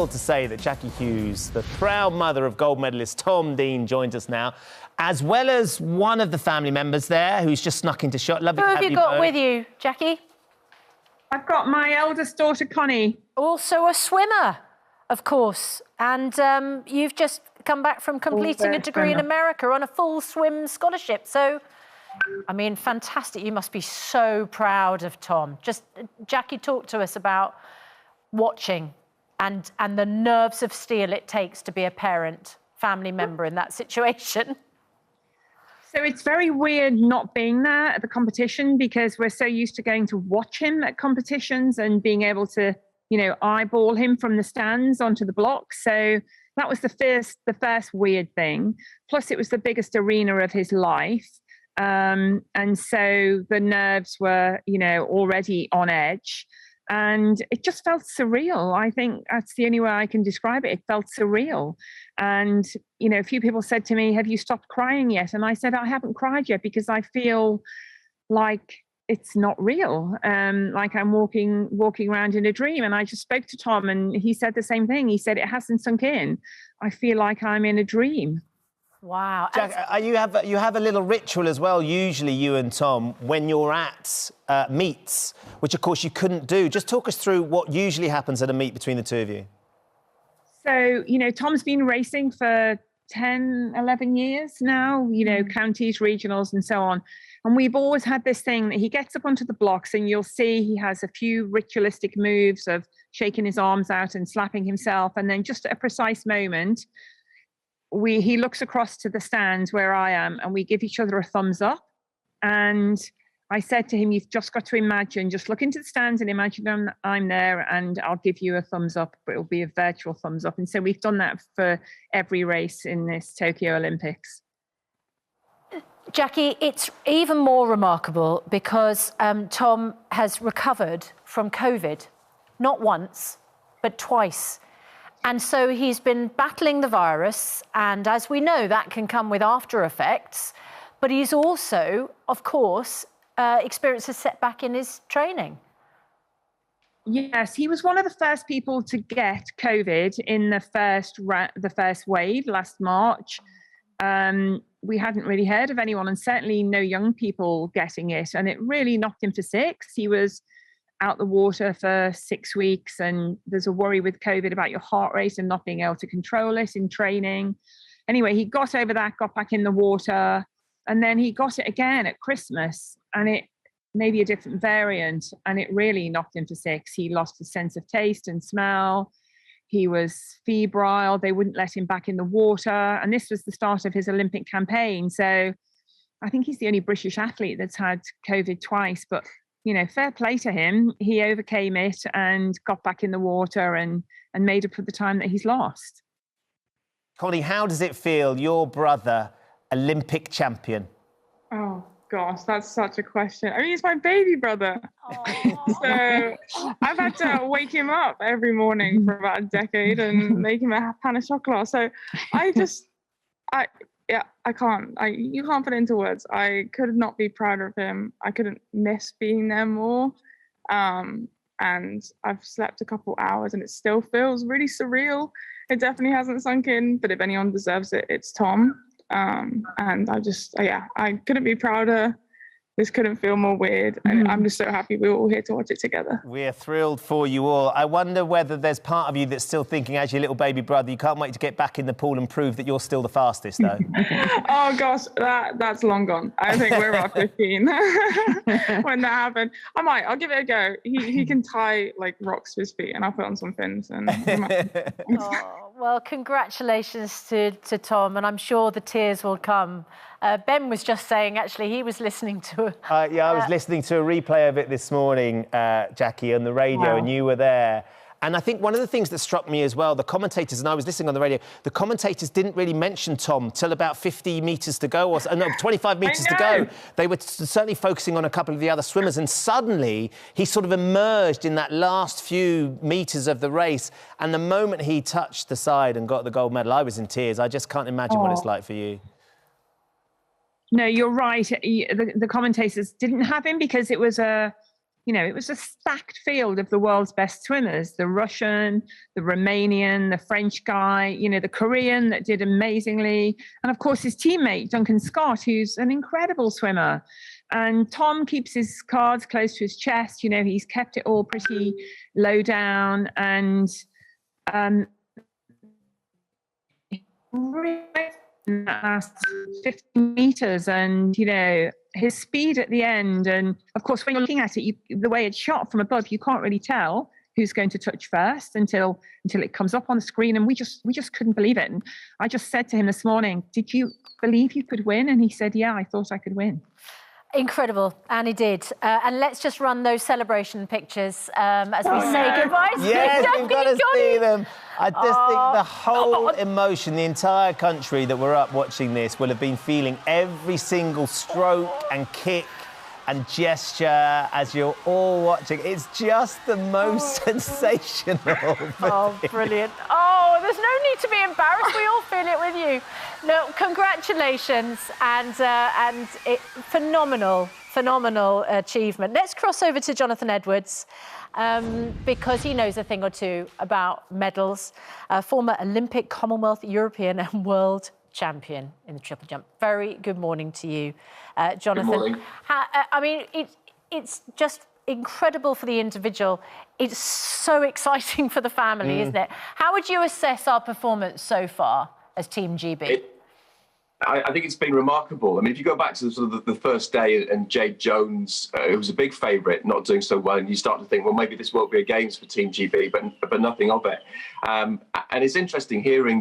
thrilled to say that Jackie Hughes, the proud mother of gold medalist Tom Dean, joins us now, as well as one of the family members there who's just snuck into shot. Lovely to have Who have you got both with you, Jackie? I've got my eldest daughter, Connie. Also a swimmer, of course. And you've just come back from completing a degree in America on a full swim scholarship. So, I mean, fantastic. You must be so proud of Tom. Just, Jackie, talk to us about watching and the nerves of steel it takes to be a parent, family member in that situation. So it's very weird not being there at the competition because we're so used to going to watch him at competitions and being able to, you know, eyeball him from the stands onto the block. So that was the first weird thing. Plus, it was the biggest arena of his life. And so the nerves were, you know, already on edge. And it just felt surreal. I think that's the only way I can describe it. It felt surreal. And, you know, a few people said to me, have you stopped crying yet? And I said, I haven't cried yet because I feel like it's not real. Like I'm walking around in a dream. And I just spoke to Tom and he said the same thing. He said, it hasn't sunk in. I feel like I'm in a dream. Wow. Jack, you have a little ritual as well, usually, you and Tom, when you're at meets, which, of course, you couldn't do. Just talk us through what usually happens at a meet between the two of you. So, you know, Tom's been racing for 10, 11 years now, you know, counties, regionals and so on. And we've always had this thing that he gets up onto the blocks and you'll see he has a few ritualistic moves of shaking his arms out and slapping himself. And then just at a precise moment, he looks across to the stands where I am and we give each other a thumbs up. And I said to him, you've just got to imagine, just look into the stands and imagine I'm there and I'll give you a thumbs up, but it'll be a virtual thumbs up. And so we've done that for every race in this Tokyo Olympics. Jackie, it's even more remarkable because Tom has recovered from COVID, not once, but twice. And so he's been battling the virus, and as we know, that can come with after effects. But he's also, of course, experienced a setback in his training. Yes, he was one of the first people to get COVID in the first wave last March. We hadn't really heard of anyone, and certainly no young people getting it, and it really knocked him for six. He was out the water for 6 weeks, and there's a worry with COVID about your heart rate and not being able to control it in training. Anyway, he got over that, got back in the water, and then he got it again at Christmas, and it maybe a different variant, and it really knocked him for six. He lost his sense of taste and smell. He was febrile. They wouldn't let him back in the water, and this was the start of his Olympic campaign. So I think he's the only British athlete that's had COVID twice, but you know, fair play to him. He overcame it and got back in the water and made up for the time that he's lost. Connie, how does it feel, your brother, Olympic champion? Oh, gosh, that's such a question. I mean, he's my baby brother. So I've had to wake him up every morning for about a decade and make him a pan of chocolate. So you can't put it into words. I could not be prouder of him. I couldn't miss being there more. And I've slept a couple hours and it still feels really surreal. It definitely hasn't sunk in, but if anyone deserves it, it's Tom. And I couldn't be prouder. This couldn't feel more weird. And I'm just so happy we're all here to watch it together. We're thrilled for you all. I wonder whether there's part of you that's still thinking, as your little baby brother, you can't wait to get back in the pool and prove that you're still the fastest, though. Oh, gosh, that's long gone. I think we're about 15 when that happened. I'll give it a go. He can tie, like, rocks to his feet, and I'll put on some fins. And Well, congratulations to Tom, and I'm sure the tears will come. Ben was just saying, actually, he was listening to... I was listening to a replay of it this morning, Jackie, on the radio, and you were there. And I think one of the things that struck me as well, the commentators, and I was listening on the radio, the commentators didn't really mention Tom till about 50 metres to go, or no, 25 metres to go. They were certainly focusing on a couple of the other swimmers, and suddenly he sort of emerged in that last few metres of the race. And the moment he touched the side and got the gold medal, I was in tears. I just can't imagine what it's like for you. No, you're right. The commentators didn't have him because it was a it was a stacked field of the world's best swimmers, the Russian, the Romanian, the French guy, the Korean that did amazingly. And of course, his teammate, Duncan Scott, who's an incredible swimmer. And Tom keeps his cards close to his chest. He's kept it all pretty low down. And last 15 meters, and his speed at the end, and of course when you're looking at it, the way it's shot from above, you can't really tell who's going to touch first until it comes up on the screen, and we just couldn't believe it. And I just said to him this morning, did you believe you could win? And he said, yeah, I thought I could win. Incredible, and he did. And let's just run those celebration pictures as we say goodbye. Yes, we've got to see them. I just think the whole emotion, the entire country that were up watching this will have been feeling every single stroke and kick and gesture as you're all watching. It's just the most sensational. Oh, brilliant. Oh, there's no need to be embarrassed. We all feel it with you. No, congratulations, and phenomenal achievement. Let's cross over to Jonathan Edwards, because he knows a thing or two about medals. Former Olympic, Commonwealth, European and World champion in the triple jump. Very good morning to you, Jonathan. Good morning. I mean, it's just incredible for the individual. It's so exciting for the family, isn't it? How would you assess our performance so far as Team GB? I think it's been remarkable. I mean, if you go back to sort of the first day and Jade Jones, it was a big favourite, not doing so well, and you start to think, well, maybe this won't be a games for Team GB, but nothing of it. And it's interesting hearing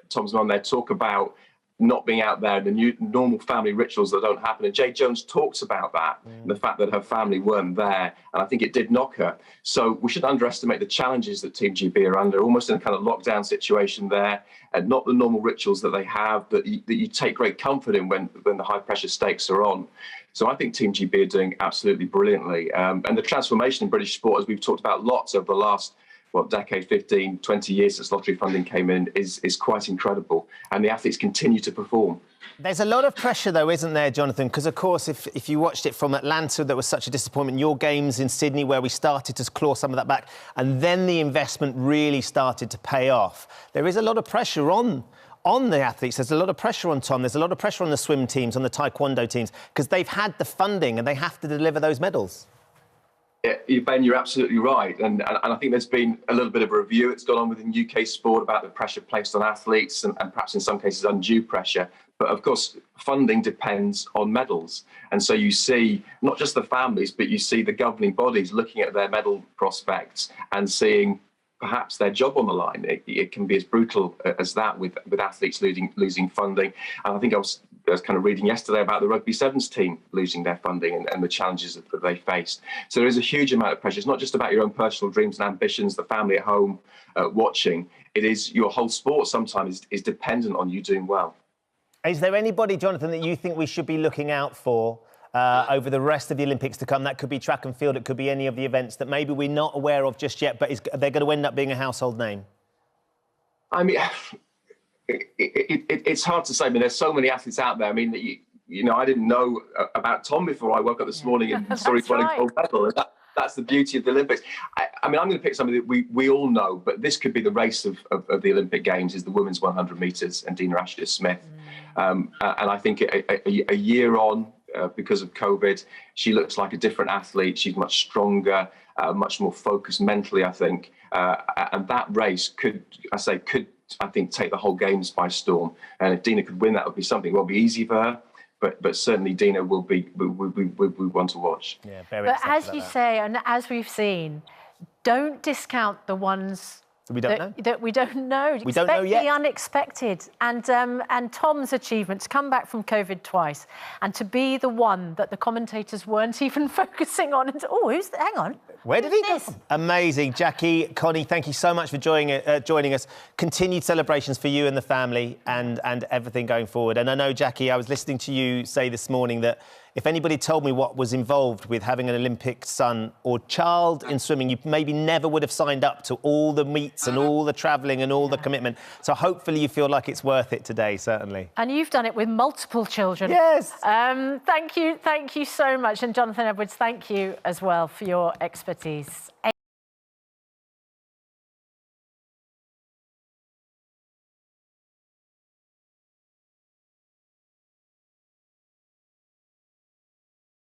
Tom's mum there talk about not being out there, the normal family rituals that don't happen. And Jade Jones talks about that, the fact that her family weren't there, and I think it did knock her. So we shouldn't underestimate the challenges that Team GB are under, almost in a kind of lockdown situation there, and not the normal rituals that they have that you take great comfort in when the high pressure stakes are on. So I think Team GB are doing absolutely brilliantly. And the transformation in British sport, as we've talked about lots over the last decade, 15, 20 years since lottery funding came in, is quite incredible. And the athletes continue to perform. There's a lot of pressure, though, isn't there, Jonathan? Because, of course, if you watched it from Atlanta, there was such a disappointment. Your games in Sydney, where we started to claw some of that back, and then the investment really started to pay off. There is a lot of pressure on the athletes. There's a lot of pressure on Tom. There's a lot of pressure on the swim teams, on the taekwondo teams, because they've had the funding and they have to deliver those medals. Yeah, Ben, you're absolutely right. And I think there's been a little bit of a review that's gone on within UK sport about the pressure placed on athletes and perhaps in some cases undue pressure. But of course, funding depends on medals. And so you see not just the families, but you see the governing bodies looking at their medal prospects and seeing perhaps their job on the line. It can be as brutal as that with athletes losing funding. And I think I was kind of reading yesterday about the rugby sevens team losing their funding and the challenges that they faced. So there is a huge amount of pressure. It's not just about your own personal dreams and ambitions, the family at home watching. It is your whole sport sometimes is dependent on you doing well. Is there anybody, Jonathan, that you think we should be looking out for over the rest of the Olympics to come? That could be track and field, it could be any of the events that maybe we're not aware of just yet, but they're going to end up being a household name. I mean, it's hard to say. I mean, there's so many athletes out there. I mean, I didn't know about Tom before I woke up this morning and saw he's won a gold medal. And that's the beauty of the Olympics. I mean, I'm going to pick somebody that we all know, but this could be the race of the Olympic Games, is the women's 100 metres and Dina Ashley-Smith. And I think a year on, because of COVID, she looks like a different athlete. She's much stronger, much more focused mentally, I think. And that race could I think take the whole games by storm. And if Dina could win, that would be something. It won't be easy for her, but certainly Dina will be one to watch. Yeah, very. But as you say, and as we've seen, don't discount the ones that we don't know. We don't know yet. The unexpected. And Tom's achievement to come back from COVID twice and to be the one that the commentators weren't even focusing on. And hang on. Where did he go? Amazing. Jackie, Connie, thank you so much for joining us. Continued celebrations for you and the family and everything going forward. And I know, Jackie, I was listening to you say this morning that if anybody told me what was involved with having an Olympic son or child in swimming, you maybe never would have signed up to all the meets and all the travelling and all the commitment. So hopefully you feel like it's worth it today, certainly. And you've done it with multiple children. Yes. Thank you so much. And Jonathan Edwards, thank you as well for your expertise.